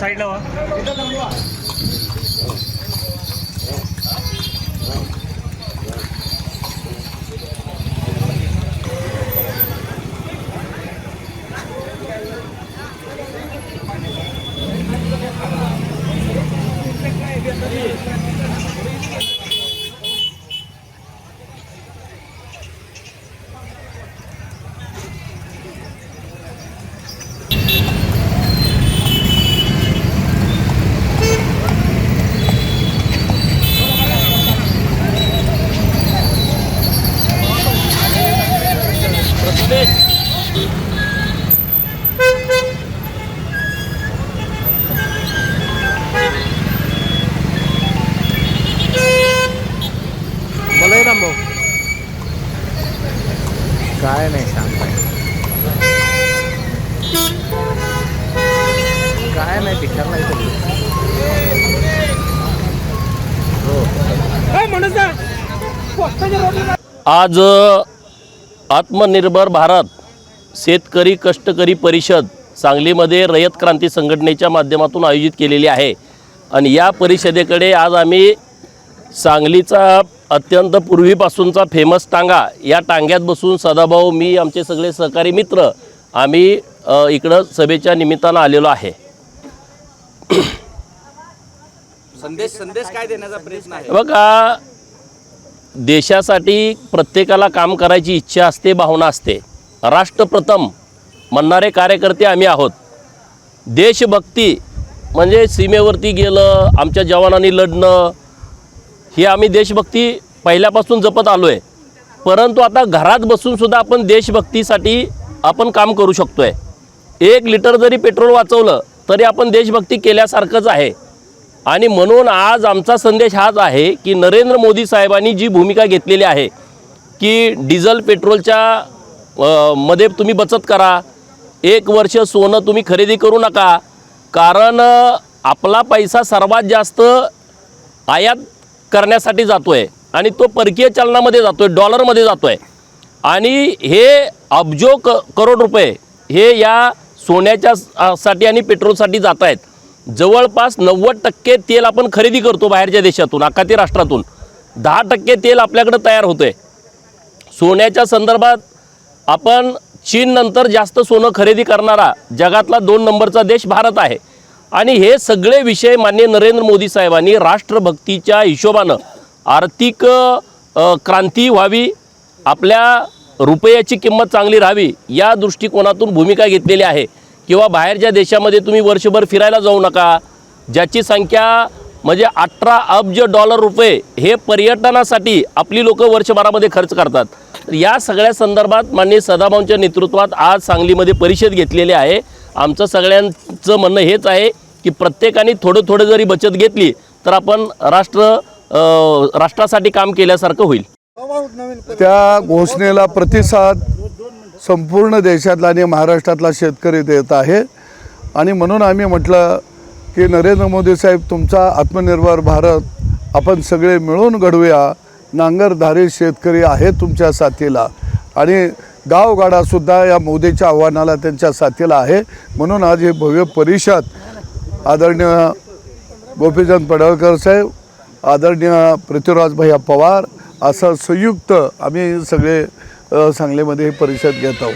साईडला व्हा. काय नाही शांत आहे. काय नाही पिक्चर नाही आज आत्मनिर्भर भारत शेतकरी कष्टकरी परिषद सांगलीमध्ये रयत क्रांती संघटनेच्या माध्यमातून आयोजित केलेली आहे. आणि या परिषदेकडे आज आम्ही सांगलीचा अत्यंत पूर्वीपासूनचा फेमस टांगा या टांग्यात बसून सदाभाऊ, मी, आमचे सगळे सहकारी मित्र आम्ही इकडं सभेच्या निमित्तानं आलेलो आहे. संदेश काय देण्याचा प्रयत्न आहे? बघा, देशासाठी प्रत्येकाला काम करायची इच्छा असते, भावना असते. राष्ट्रप्रथम म्हणणारे कार्यकर्ते आम्ही आहोत. देशभक्ती म्हणजे सीमेवरती गेलं, आमच्या जवानांनी लढणं, ही आम्ही देशभक्ती पहिल्यापासून जपत आलो आहे. परंतु आता घरात बसूनसुद्धा आपण देशभक्तीसाठी आपण काम करू शकतो आहे. 1 लिटर जरी पेट्रोल वाचवलं तरी आपण देशभक्ती केल्यासारखंच आहे. आणि म्हणून आज आमचा संदेश हाच आहे की नरेंद्र मोदी साहेबांनी जी भूमिका घेतलेली आहे की डिझेल पेट्रोलच्या मध्ये तुम्ही बचत करा, 1 वर्ष सोनं तुम्ही खरेदी करू नका, कारण आपला पैसा सर्वात जास्त आयात करण्यासाठी जातो आहे आणि तो परकीय चलनामध्ये जातो आहे, डॉलरमध्ये जातो आहे. आणि हे अब्जो करोड रुपये हे या सोन्याच्या साठी आणि पेट्रोलसाठी जात आहेत. जवळपास 90% तेल आपण खरेदी करतो बाहेरच्या देशातून, आखाती राष्ट्रातून. 10% तेल आपल्याकडे तयार होतं आहे. सोन्याच्या संदर्भात आपण चीननंतर जास्त सोनं खरेदी करणारा जगातला 2 नंबरचा देश भारत आहे. आणि हे सगळे विषय माननीय नरेंद्र मोदी साहेबांनी राष्ट्रभक्तीच्या हिशोबानं आर्थिक क्रांती व्हावी, आपल्या रुपयाची किंमत चांगली राहावी या दृष्टिकोनातून भूमिका घेतलेली आहे. किंवा बाहेरच्या देशामध्ये तुम्ही वर्षभर फिरायला जाऊ नका, ज्याची संख्या म्हणजे 18 अब्ज डॉलर रुपये हे पर्यटनासाठी आपली लोक वर्षभरामध्ये खर्च करतात. तर या सगळ्या संदर्भात माननीय सदाभाऊंच्या नेतृत्वात आज सांगलीमध्ये परिषद घेतलेली आहे. आमचं सगळ्यांचं म्हणणं हेच आहे की प्रत्येकाने थोडं जरी बचत घेतली तर आपण राष्ट्रासाठी काम केल्यासारखं होईल. त्या घोषणेला प्रतिसाद संपूर्ण देशातला आणि महाराष्ट्रातला शेतकरी देत आहे. आणि म्हणून आम्ही म्हटलं की नरेंद्र मोदी साहेब, तुमचा आत्मनिर्भर भारत आपण सगळे मिळून घडवूया. नांगरधारी शेतकरी आहे तुमच्या साथीला आणि गावगाडासुद्धा या मोदीच्या आव्हानाला त्यांच्या साथीला आहे. म्हणून आज हे भव्य परिषद आदरणीय गोपीचंद पडळकर साहेब, आदरणीय पृथ्वीराज भैया पवार असं संयुक्त आम्ही सगळे सांगलीमध्ये ही परिषद घेत आहोत.